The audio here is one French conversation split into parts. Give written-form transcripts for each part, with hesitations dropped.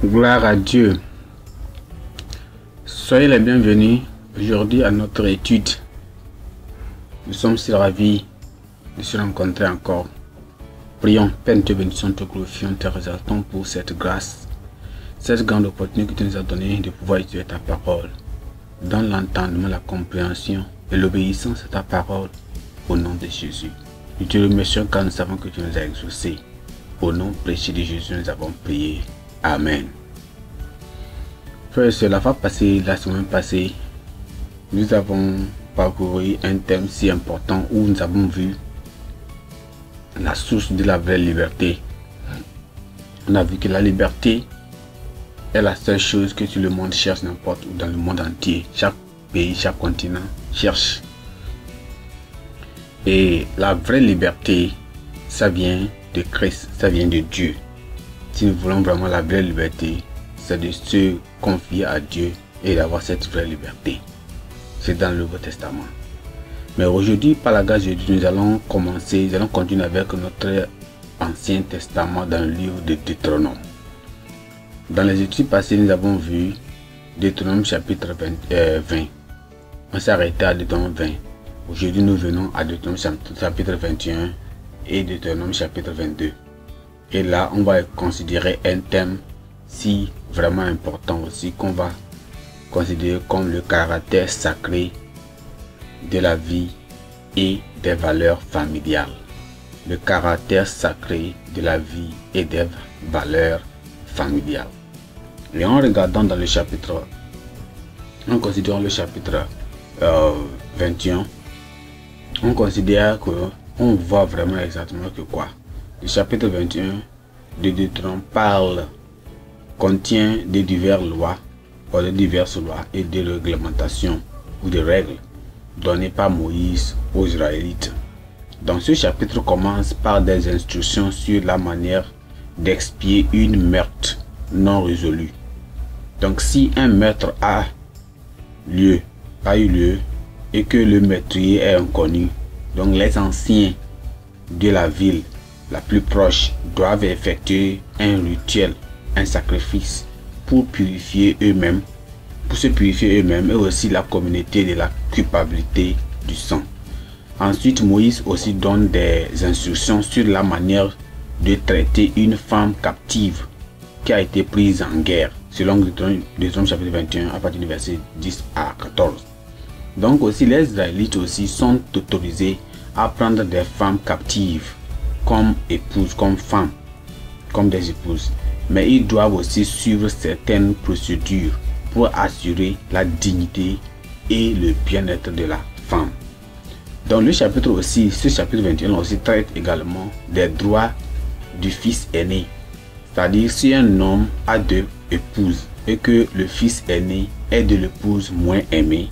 Gloire à Dieu. Soyez les bienvenus aujourd'hui à notre étude. Nous sommes si ravis de se rencontrer encore. Prions, Père, nous te bénissons, te glorifions, te exaltons pour cette grâce, cette grande opportunité que tu nous as donnée de pouvoir étudier ta parole, dans l'entendement, la compréhension et l'obéissance à ta parole, au nom de Jésus. Nous te remercions car nous savons que tu nous as exaucés. Au nom précieux de Jésus, nous avons prié. Amen. Frère, c'est la fois passée, la semaine passée, nous avons parcouru un thème si important où nous avons vu la source de la vraie liberté. On a vu que la liberté est la seule chose que tout le monde cherche n'importe où dans le monde entier. Chaque pays, chaque continent cherche. Et la vraie liberté, ça vient de Christ, ça vient de Dieu. Si nous voulons vraiment la vraie liberté, c'est de se confier à Dieu et d'avoir cette vraie liberté. C'est dans le Nouveau Testament. Mais aujourd'hui, par la grâce de Dieu, nous allons continuer avec notre Ancien Testament dans le livre de Deutéronome. Dans les études passées, nous avons vu Deutéronome chapitre 20. On s'est arrêté à Deutéronome 20. Aujourd'hui, nous venons à Deutéronome chapitre 21 et Deutéronome chapitre 22. Et là, on va considérer un thème si vraiment important aussi qu'on va considérer comme le caractère sacré de la vie et des valeurs familiales. Le caractère sacré de la vie et des valeurs familiales. Et en regardant dans le chapitre, en considérant le chapitre 21, on considère que on voit vraiment exactement que quoi. Le chapitre 21 de Deutéronome contient des diverses lois et des réglementations ou des règles données par Moïse aux Israélites. Donc ce chapitre commence par des instructions sur la manière d'expier une meurtre non résolue. Donc si un meurtre a eu lieu et que le meurtrier est inconnu, donc les anciens de la ville la plus proche doivent effectuer un rituel, un sacrifice pour se purifier eux-mêmes et aussi la communauté de la culpabilité du sang. Ensuite, Moïse aussi donne des instructions sur la manière de traiter une femme captive qui a été prise en guerre, selon Deutéronome chapitre 21 à partir du verset 10 à 14. Donc aussi les Israélites aussi sont autorisés à prendre des femmes captives comme épouses, comme femmes, comme des épouses. Mais ils doivent aussi suivre certaines procédures pour assurer la dignité et le bien-être de la femme. Dans le chapitre aussi, ce chapitre 21 aussi traite également des droits du fils aîné. C'est-à-dire si un homme a deux épouses et que le fils aîné est de l'épouse moins aimée,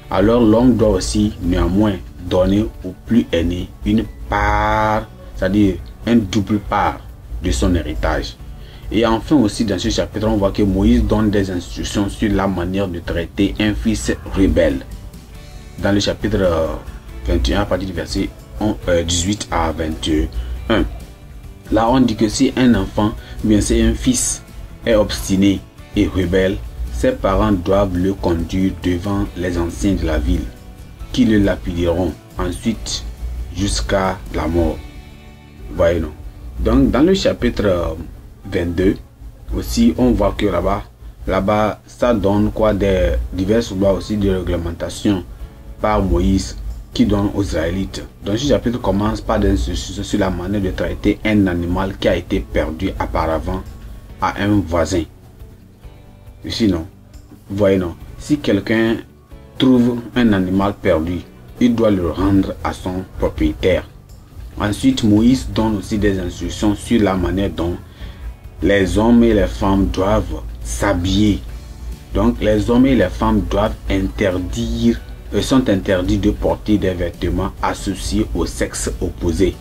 alors l'homme doit aussi néanmoins donner au plus aîné une part, c'est-à-dire un double part de son héritage. Et enfin aussi dans ce chapitre, on voit que Moïse donne des instructions sur la manière de traiter un fils rebelle. Dans le chapitre 21 à partir du verset 18 à 21. Là on dit que si un enfant, bien c'est un fils, est obstiné et rebelle, ses parents doivent le conduire devant les anciens de la ville, qui le lapideront ensuite jusqu'à la mort. Voyez non. Donc dans le chapitre 22 aussi on voit que là-bas ça donne quoi, des diverses lois aussi de réglementation par Moïse qui donne aux Israélites. Donc ce chapitre commence par des instructions sur la manière de traiter un animal qui a été perdu auparavant à un voisin. Sinon, voyez non, si quelqu'un trouve un animal perdu, il doit le rendre à son propriétaire. Ensuite, Moïse donne aussi des instructions sur la manière dont les hommes et les femmes doivent s'habiller. Donc, les hommes et les femmes sont interdits de porter des vêtements associés au sexe opposé.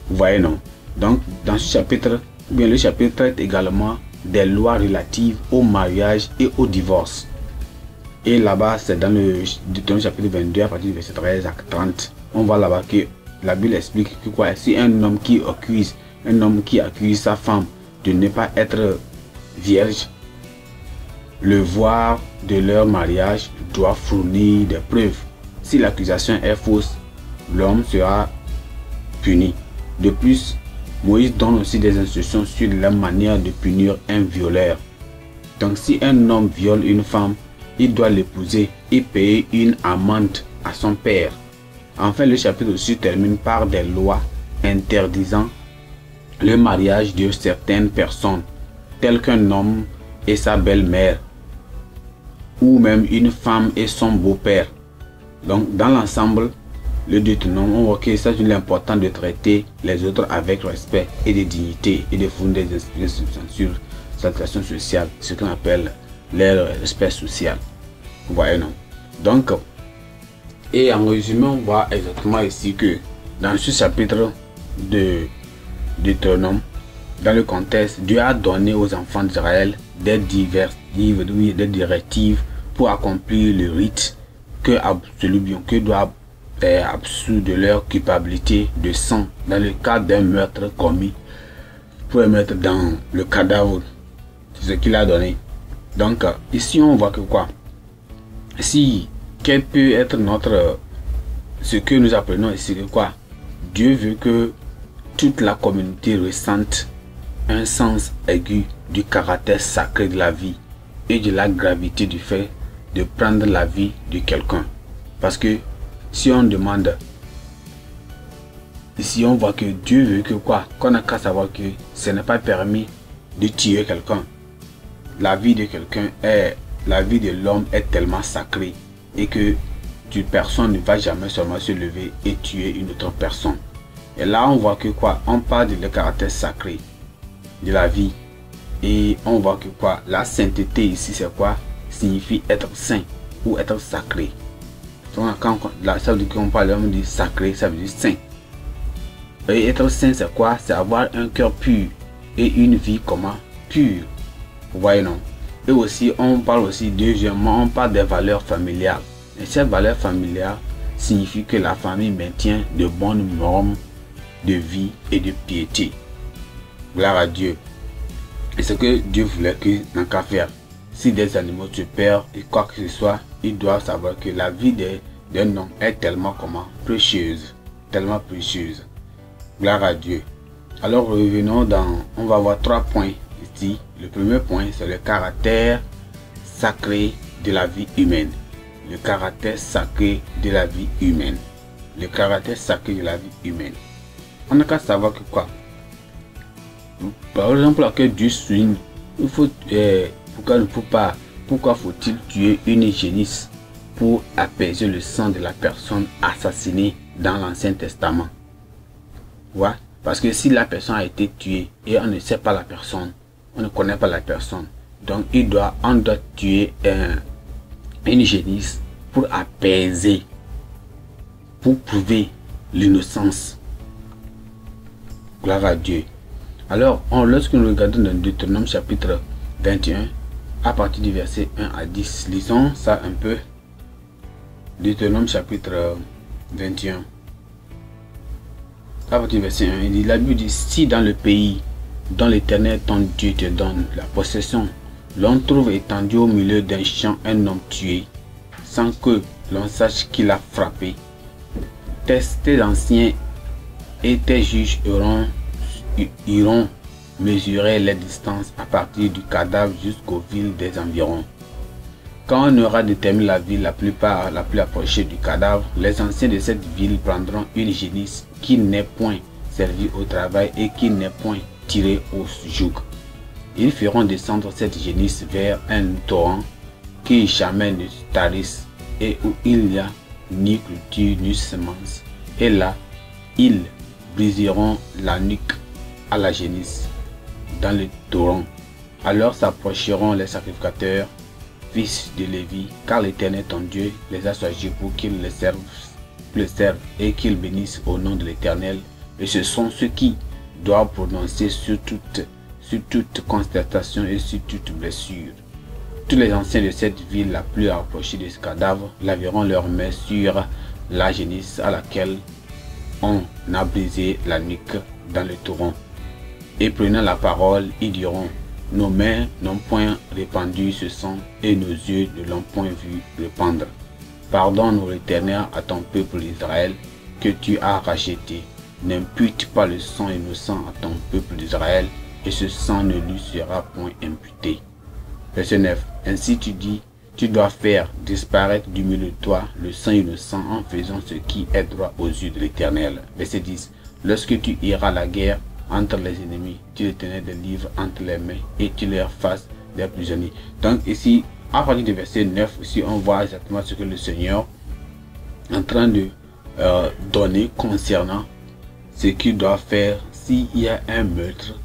Vous voyez non? Donc, dans ce chapitre, le chapitre traite également des lois relatives au mariage et au divorce. Et là-bas, c'est dans le chapitre 22 à partir du verset 13 à 30. On voit là-bas que la Bible explique que quoi, si un homme qui accuse sa femme de ne pas être vierge, le voir de leur mariage doit fournir des preuves. Si l'accusation est fausse, l'homme sera puni. De plus, Moïse donne aussi des instructions sur la manière de punir un violeur. Donc si un homme viole une femme, il doit l'épouser et payer une amende à son père. Enfin, le chapitre aussi termine par des lois interdisant le mariage de certaines personnes, telles qu'un homme et sa belle-mère, ou même une femme et son beau-père. Donc dans l'ensemble, le Deutéronome, on voit que c'est l'important de traiter les autres avec respect et de dignité et de fournir des instructions sur la situation sociale, ce qu'on appelle le respect social. Vous voyez, non? Donc, et en résumé, on voit exactement ici que dans ce chapitre de Deutéronome, dans le contexte, Dieu a donné aux enfants d'Israël des directives pour accomplir le rite que doivent absous de leur culpabilité de sang dans le cas d'un meurtre commis, pour les mettre dans le cadavre, ce qu'il a donné. Donc ici on voit que quoi, si quel peut être ce que nous apprenons ici, que quoi, Dieu veut que toute la communauté ressente un sens aigu du caractère sacré de la vie et de la gravité du fait de prendre la vie de quelqu'un. Parce que si on demande, ici on voit que Dieu veut que quoi, qu'on n'a qu'à savoir que ce n'est pas permis de tuer quelqu'un. La vie de quelqu'un la vie de l'homme est tellement sacrée et que une personne ne va jamais seulement se lever et tuer une autre personne. Et là on voit que quoi, on parle de le caractère sacré de la vie et on voit que quoi, la sainteté ici c'est quoi, signifie être saint ou être sacré. Donc quand ça veut dire qu'on parle de sacré, ça veut dire saint. Et être saint c'est quoi? C'est avoir un cœur pur et une vie comment pure. Vous voyez, non? Et aussi on parle aussi deuxièmement, on parle des valeurs familiales. Et cette valeur familiale signifie que la famille maintient de bonnes normes de vie et de piété. Gloire à Dieu. Et ce que Dieu voulait que n'a qu'à faire. Si des animaux se perdent et quoi que ce soit, ils doivent savoir que la vie d'un homme est tellement précieuse. Tellement précieuse. Gloire à Dieu. Alors revenons on va voir 3 points ici. Le premier point, c'est le caractère sacré de la vie humaine. Le caractère sacré de la vie humaine. Le caractère sacré de la vie humaine. On n'a qu'à savoir que quoi. Par exemple, laquelle Dieu souligne, il faut pourquoi faut-il tuer une génisse pour apaiser le sang de la personne assassinée dans l'Ancien Testament? Ouais, parce que si la personne a été tuée et on ne sait pas la personne, on ne connaît pas la personne, donc on doit tuer une génisse pour apaiser, pour prouver l'innocence. Gloire à Dieu. Alors, lorsque nous regardons dans Deutéronome chapitre 21, à partir du verset 1 à 10, lisons ça un peu. Deutéronome chapitre 21. À partir du verset 1, il dit, la Bible dit, si dans le pays dont l'Éternel ton Dieu te donne la possession, l'on trouve étendu au milieu d'un champ un homme tué, sans que l'on sache qui l'a frappé, tes anciens et tes juges iront mesurer les distances à partir du cadavre jusqu'aux villes des environs. Quand on aura déterminé la ville la plus approchée du cadavre, les anciens de cette ville prendront une génisse qui n'est point servie au travail et qui n'est point tirée au joug. Ils feront descendre cette génisse vers un torrent qui jamais ne tarisse et où il n'y a ni culture ni semence. Et là, ils briseront la nuque à la génisse dans le torrent. Alors s'approcheront les sacrificateurs, fils de Lévi, car l'Éternel ton Dieu les a choisis pour qu'ils le servent et qu'ils bénissent au nom de l'Éternel. Et ce sont ceux qui doivent prononcer sur toute constatation et sur toute blessure. Tous les anciens de cette ville la plus approchée de ce cadavre laveront leurs mains sur la génisse à laquelle on a brisé la nuque dans le torrent. Et prenant la parole, ils diront, nos mains n'ont point répandu ce sang et nos yeux ne l'ont point vu répandre. Pardonne, ô Éternel, à ton peuple Israël que tu as racheté. N'impute pas le sang innocent à ton peuple d'Israël, et ce sang ne lui sera point imputé. Verset 9. Ainsi tu dis, tu dois faire disparaître du milieu de toi le sang innocent en faisant ce qui est droit aux yeux de l'Éternel. Verset 10. Lorsque tu iras à la guerre entre les ennemis, tu les tenais des livres entre les mains et tu leur fasses des prisonniers. Donc ici, à partir du verset 9, ici on voit exactement ce que le Seigneur est en train de donner concernant ce qu'il doit faire s'il y a un meurtre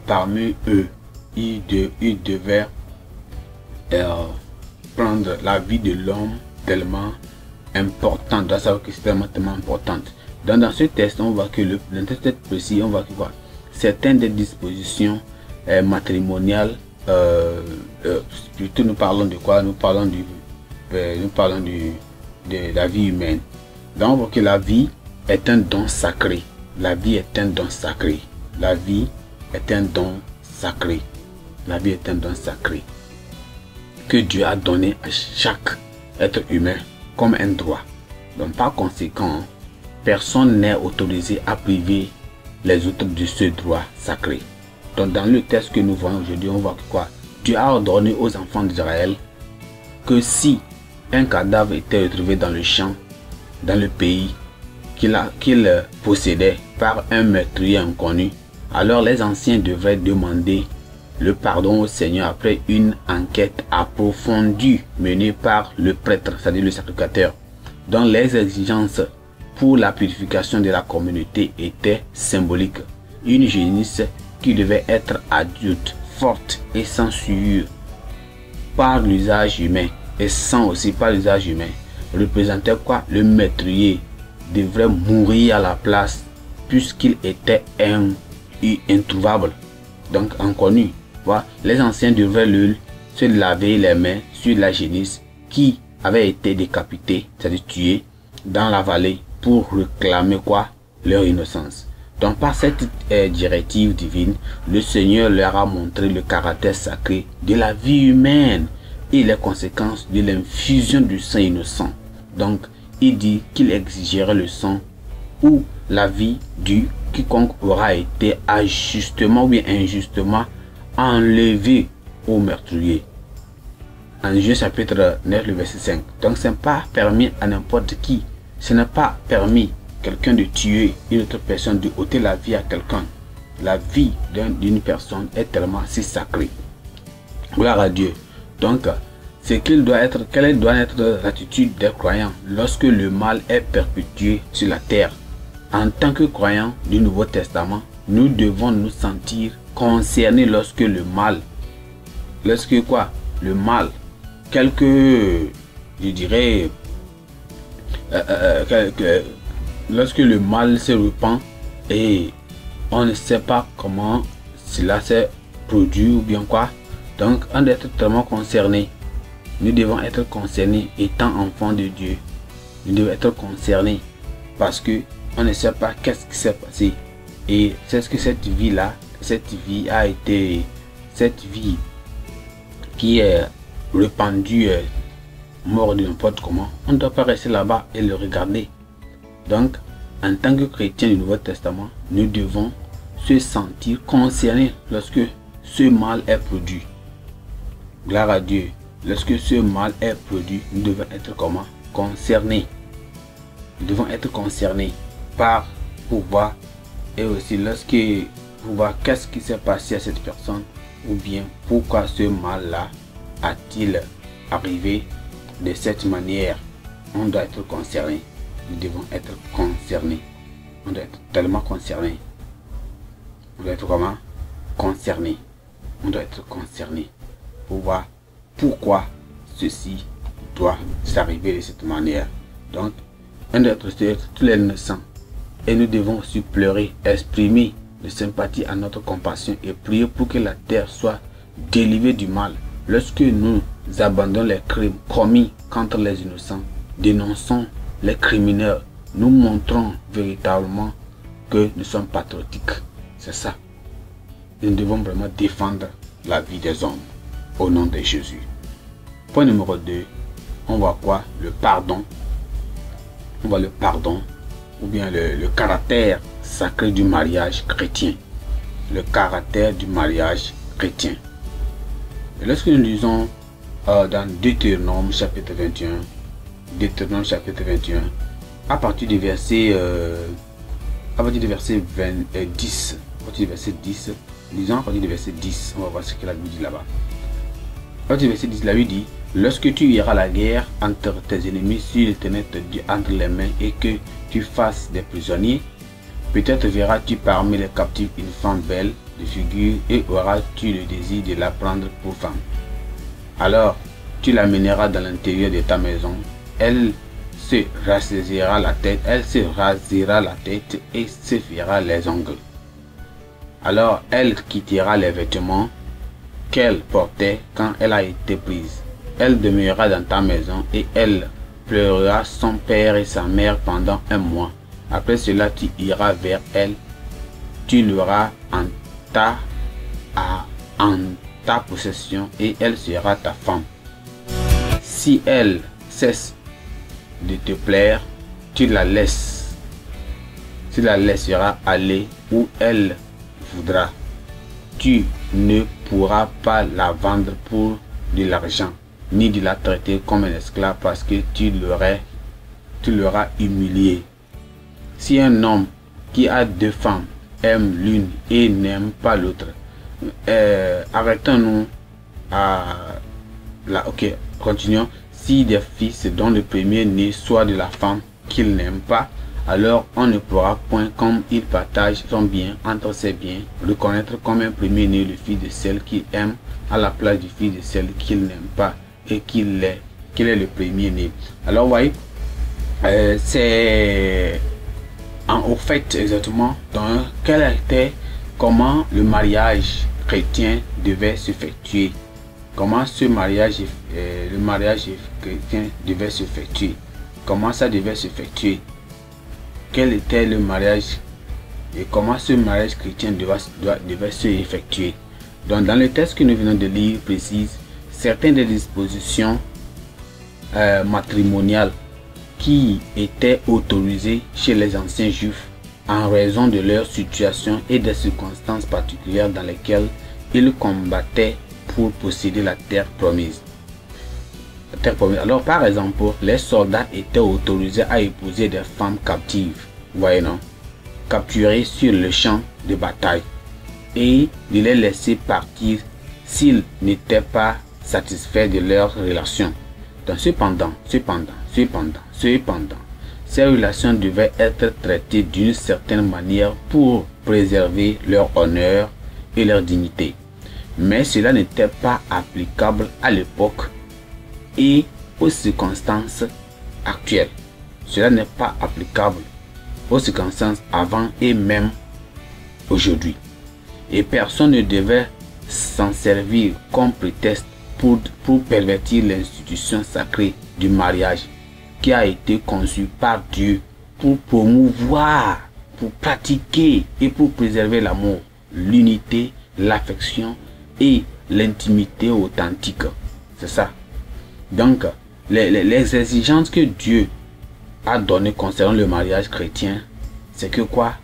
parmi eux. Il devait prendre la vie de l'homme tellement importante, doit savoir que c'est tellement importante. Donc dans ce texte, on voit que dans ce texte précis, on voit que quoi, certaines des dispositions matrimoniales, plutôt nous parlons de quoi? Nous parlons de la vie humaine. Donc on voit que la vie est un don sacré. La vie est un don sacré. La vie est un don sacré. La vie est un don sacré que Dieu a donné à chaque être humain comme un droit. Donc par conséquent, personne n'est autorisé à priver les autres de ce droit sacré. Donc dans le texte que nous voyons aujourd'hui, on voit que quoi? Dieu a ordonné aux enfants d'Israël que si un cadavre était retrouvé dans le champ, dans le pays qu'il possédait par un meurtrier inconnu, alors les anciens devraient demander le pardon au Seigneur après une enquête approfondie menée par le prêtre, c'est-à-dire le sacrificateur, dont les exigences pour la purification de la communauté étaient symboliques. Une génisse qui devait être adulte, forte et sans souillure par l'usage humain, et sans aussi par l'usage humain, représentait quoi? Le meurtrier devrait mourir à la place puisqu'il était introuvable, donc inconnu. Voilà. Les anciens devraient se laver les mains sur la génisse qui avait été décapitée, c'est-à-dire tuée dans la vallée pour réclamer quoi? Leur innocence. Donc par cette directive divine, le Seigneur leur a montré le caractère sacré de la vie humaine et les conséquences de l'infusion du sang innocent. Donc il dit qu'il exigerait le sang ou la vie du quiconque aura été injustement ou bien injustement enlevé au meurtrier. En Juge chapitre 9, le verset 5. Donc ce n'est pas permis à n'importe qui. Ce n'est pas permis quelqu'un de tuer une autre personne, de ôter la vie à quelqu'un. La vie d'une personne est tellement si sacrée. Gloire à Dieu. Donc, quelle doit être l'attitude des croyants lorsque le mal est perpétué sur la terre? En tant que croyants du Nouveau Testament, nous devons nous sentir concernés lorsque le mal, lorsque le mal se répand et on ne sait pas comment cela s'est produit ou bien quoi. Donc on doit être tellement concerné. Nous devons être concernés étant enfants de Dieu. Nous devons être concernés parce que on ne sait pas qu'est-ce qui s'est passé. Et c'est ce que cette vie qui est répandue, mort de n'importe comment. On ne doit pas rester là-bas et le regarder. Donc, en tant que chrétiens du Nouveau Testament, nous devons se sentir concernés lorsque ce mal est produit. Gloire à Dieu. Lorsque ce mal est produit, nous devons être comment? Concernés. Nous devons être concernés par pouvoir et aussi lorsque pour voir qu'est-ce qui s'est passé à cette personne ou bien pourquoi ce mal-là a-t-il arrivé de cette manière. On doit être concerné. Nous devons être concernés. On doit être tellement concernés. On doit être vraiment concernés. On doit être concernés pour voir pourquoi ceci doit s'arriver de cette manière. Donc, on doit être tous les innocents. Et nous devons aussi pleurer, exprimer de sympathie à notre compassion et prier pour que la terre soit délivrée du mal. Lorsque nous abandonnons les crimes commis contre les innocents, dénonçons les criminels, nous montrons véritablement que nous sommes patriotiques. C'est ça. nous devons vraiment défendre la vie des hommes au nom de Jésus. Point numéro 2, on voit quoi? Le pardon. On voit le pardon ou bien le caractère sacré du mariage chrétien. Le caractère du mariage chrétien. Et lorsque nous lisons dans Deutéronome chapitre 21, Deutéronome chapitre 21, à partir du verset 10, à partir du verset 10, lisons à partir du verset 10, on va voir ce que la Bible dit là-bas. À partir du verset 10, la Bible dit: lorsque tu iras à la guerre entre tes ennemis, si l'Éternel te dit entre les mains et que tu fasses des prisonniers, peut-être verras-tu parmi les captifs une femme belle de figure et auras-tu le désir de la prendre pour femme. Alors tu l'amèneras dans l'intérieur de ta maison, elle se rasera la tête, et se fera les ongles. Alors elle quittera les vêtements qu'elle portait quand elle a été prise. Elle demeurera dans ta maison et elle pleurera son père et sa mère pendant un mois. Après cela, tu iras vers elle, tu l'auras en ta possession et elle sera ta femme. Si elle cesse de te plaire, tu la laisses. Tu la laisseras aller où elle voudra. Tu ne pourras pas la vendre pour de l'argent, ni de la traiter comme un esclave parce que tu l'auras humilié. Si un homme qui a deux femmes aime l'une et n'aime pas l'autre, arrêtons-nous à la... Ok, continuons. Si des fils dont le premier-né soit de la femme qu'il n'aime pas, alors on ne pourra point, comme il partage son bien entre ses biens, reconnaître comme un premier-né le fils de celle qu'il aime à la place du fils de celle qu'il n'aime pas et qu'il est le premier-né. Alors vous voyez, c'est au fait exactement dans quel était comment le mariage chrétien devait s'effectuer, comment le mariage chrétien devait s'effectuer, comment ça devait s'effectuer, quel était le mariage et comment ce mariage chrétien devait s'effectuer. Donc dans le texte que nous venons de lire précise certaines des dispositions matrimoniales qui étaient autorisées chez les anciens juifs en raison de leur situation et des circonstances particulières dans lesquelles ils combattaient pour posséder la terre promise. Alors par exemple, les soldats étaient autorisés à épouser des femmes captives, voyez non, capturées sur le champ de bataille, et de les laisser partir s'ils n'étaient pas satisfaits de leur relation. Donc cependant, ces relations devaient être traitées d'une certaine manière pour préserver leur honneur et leur dignité. Mais cela n'était pas applicable à l'époque et aux circonstances actuelles. Cela n'est pas applicable aux circonstances avant et même aujourd'hui. Et personne ne devait s'en servir comme prétexte pour pervertir l'institution sacrée du mariage qui a été conçue par Dieu pour promouvoir, pour pratiquer et pour préserver l'amour, l'unité, l'affection et l'intimité authentique. C'est ça. Donc, les exigences que Dieu a données concernant le mariage chrétien, c'est que quoi?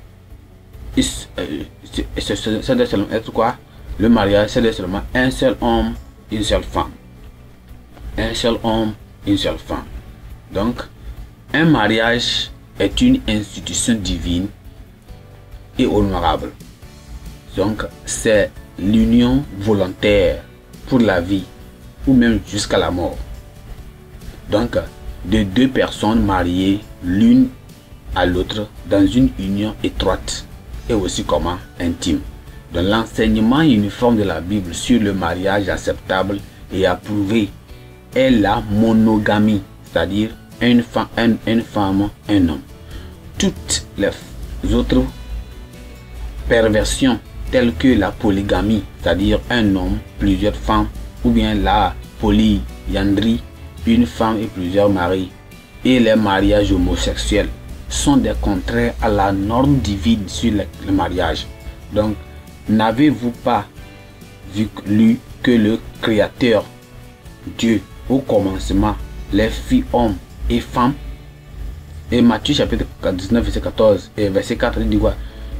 Ça doit seulement être quoi? Le mariage, c'est seulement un seul homme, une seule femme. Un seul homme, une seule femme. Donc, un mariage est une institution divine et honorable. Donc, c'est l'union volontaire pour la vie ou même jusqu'à la mort. Donc, de deux personnes mariées l'une à l'autre dans une union étroite et aussi comment intime. Dans l'enseignement uniforme de la Bible sur le mariage acceptable et approuvé est la monogamie, c'est-à-dire une femme, un homme. Toutes les autres perversions telles que la polygamie, c'est-à-dire un homme, plusieurs femmes, ou bien la polyandrie, une femme et plusieurs maris, et les mariages homosexuels sont des contraires à la norme divine sur le mariage. Donc, N'avez-vous pas lu que le Créateur, Dieu, au commencement, les fit hommes et femmes? Et Matthieu chapitre 19, verset 14 et verset 4 dit quoi?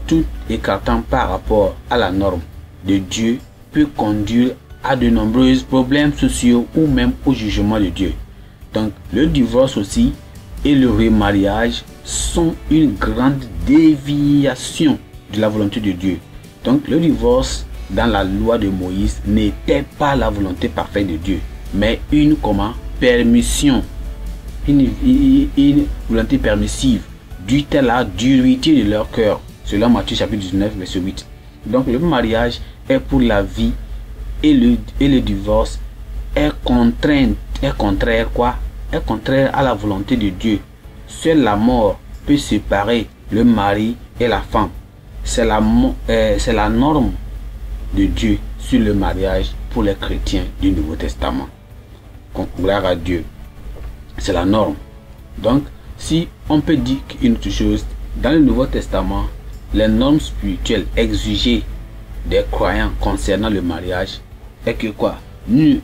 Tout écartant par rapport à la norme de Dieu peut conduire à de nombreux problèmes sociaux ou même au jugement de Dieu. Donc le divorce aussi et le remariage sont une grande déviation de la volonté de Dieu. Donc le divorce dans la loi de Moïse n'était pas la volonté parfaite de Dieu, mais une permission, une volonté permissive due à la dureté de leur cœur, selon Matthieu chapitre 19 verset 8. Donc le mariage est pour la vie et le divorce est contraire à la volonté de Dieu. Seule la mort peut séparer le mari et la femme. C'est la norme de Dieu sur le mariage pour les chrétiens du Nouveau Testament. Gloire à Dieu. C'est la norme. Donc, si on peut dire une autre chose, dans le Nouveau Testament, les normes spirituelles exigées des croyants concernant le mariage est que quoi? Ne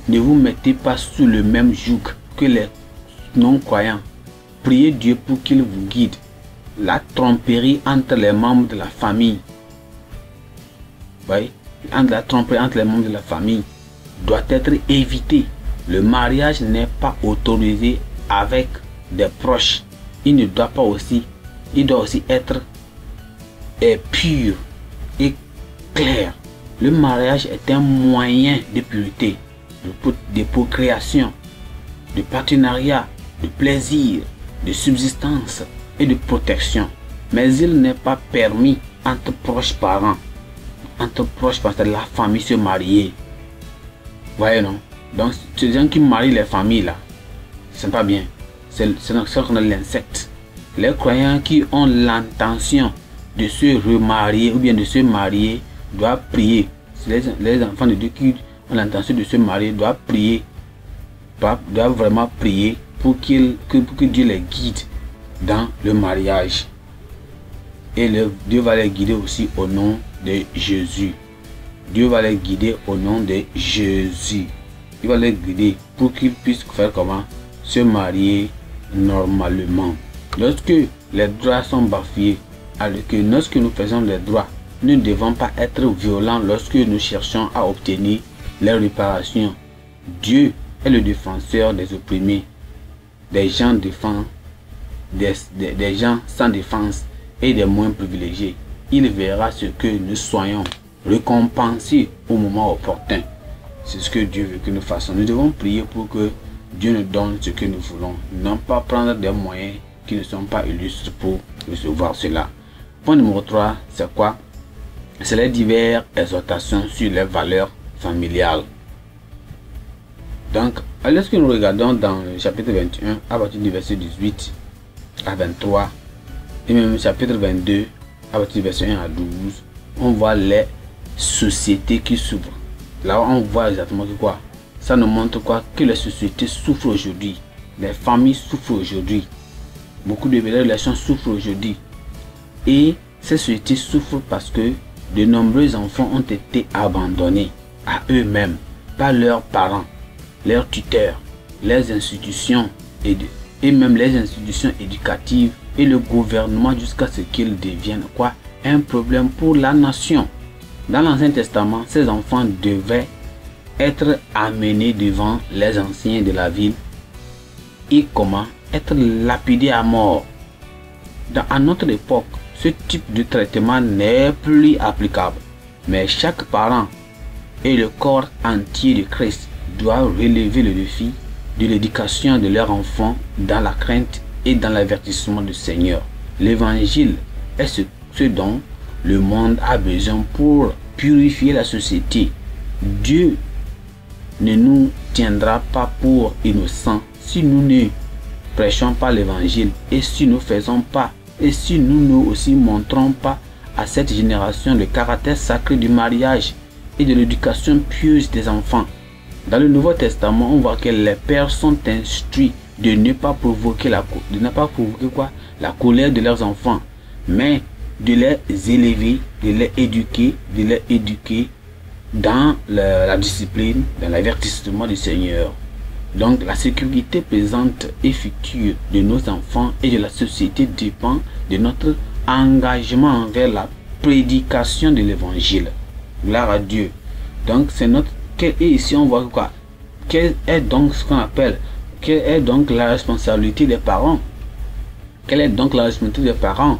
vous mettez pas sous le même joug que les non-croyants. Priez Dieu pour qu'il vous guide. La tromperie entre les membres de la famille, la tromperie entre les membres de la famille doit être évitée. Le mariage n'est pas autorisé avec des proches. Il doit aussi être pur et clair. Le mariage est un moyen de pureté, de procréation, de partenariat, de plaisir, de subsistance et de protection. Mais il n'est pas permis entre proches parents. Entre proches parents, la famille se marier. Voyez non? Donc ces gens qui marient les familles là, c'est pas bien. C'est ça qu'on a l'insecte. Les croyants qui ont l'intention de se remarier ou bien de se marier doivent prier. Les enfants de Dieu qui ont l'intention de se marier doivent prier, doivent vraiment prier pour que Dieu les guide dans le mariage. Et Dieu va les guider aussi au nom de Jésus. Dieu va les guider au nom de Jésus. Il va les guider pour qu'ils puissent faire comment? Se marier normalement. Lorsque les droits sont bafoués, alors que lorsque nous faisons les droits, nous ne devons pas être violents lorsque nous cherchons à obtenir les réparations. Dieu est le défenseur des opprimés, des gens des gens sans défense et des moins privilégiés. Il verra ce que nous soyons récompensés au moment opportun. C'est ce que Dieu veut que nous fassions. Nous devons prier pour que Dieu nous donne ce que nous voulons, non pas prendre des moyens qui ne sont pas illustres pour recevoir cela. Point numéro 3, c'est quoi? C'est les diverses exhortations sur les valeurs familiales. Donc, lorsque nous regardons dans le chapitre 21, à partir du verset 18 à 23, et même le chapitre 22, à partir du verset 1 à 12, on voit les sociétés qui souffrent. Là, on voit exactement que quoi? Ça nous montre quoi? Que les sociétés souffrent aujourd'hui. Les familles souffrent aujourd'hui. Beaucoup de relations souffrent aujourd'hui. Et ces sociétés souffrent parce que de nombreux enfants ont été abandonnés à eux-mêmes par leurs parents, leurs tuteurs, les institutions et même les institutions éducatives et le gouvernement jusqu'à ce qu'ils deviennent quoi? Un problème pour la nation. Dans l'Ancien Testament, ces enfants devaient être amenés devant les anciens de la ville et comment être lapidés à mort. À notre époque, ce type de traitement n'est plus applicable, mais chaque parent et le corps entier de Christ doivent relever le défi de l'éducation de leurs enfants dans la crainte et dans l'avertissement du Seigneur. L'évangile est ce dont le monde a besoin pour purifier la société. Dieu ne nous tiendra pas pour innocents si nous ne prêchons pas l'évangile et si nous faisons pas et si nous aussi montrons pas à cette génération le caractère sacré du mariage et de l'éducation pieuse des enfants. Dans le Nouveau Testament, on voit que les pères sont instruits de ne pas provoquer la colère de leurs enfants, mais de les élever, de les éduquer dans la discipline, dans l'avertissement du Seigneur. Donc la sécurité présente et future de nos enfants et de la société dépend de notre engagement envers la prédication de l'évangile. Gloire à Dieu. Donc c'est notre... Et ici on voit quoi? Quelle est donc ce qu'on appelle... Quelle est donc la responsabilité des parents? Quelle est donc la responsabilité des parents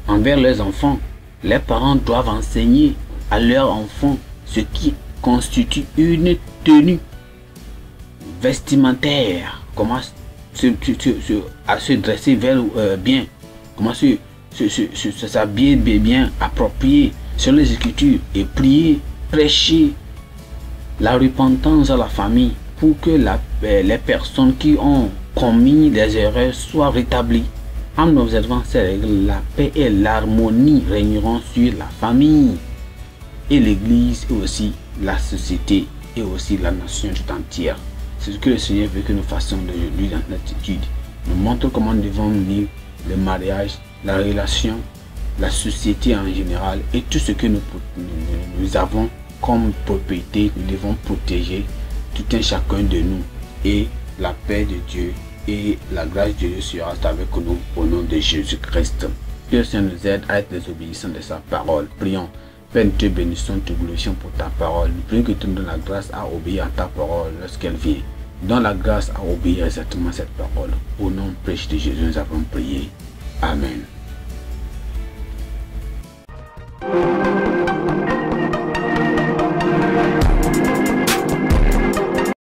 envers leurs enfants? Les parents doivent enseigner à leurs enfants ce qui constitue une tenue vestimentaire, comment se dresser bien, comment s'habiller bien, approprié sur les Écritures, et prier, prêcher la repentance à la famille pour que les personnes qui ont commis des erreurs soient rétablies. En observant ces règles, la paix et l'harmonie régneront sur la famille et l'Église, et aussi la société, et aussi la nation tout entière. C'est ce que le Seigneur veut que nous fassions aujourd'hui dans notre étude. Nous montre comment nous devons vivre le mariage, la relation, la société en général, et tout ce que nous avons comme propriété. Nous devons protéger tout un chacun de nous, et la paix de Dieu et la grâce de Dieu sera avec nous au nom de Jésus-Christ. Que le Seigneur nous aide à être les obéissants de sa parole. Prions. Père, nous te bénissons, te glorifions pour ta parole. Nous prions que tu nous donnes la grâce à obéir à ta parole lorsqu'elle vient. Donne la grâce à obéir exactement cette parole. Au nom précieux de Jésus, nous avons prié. Amen.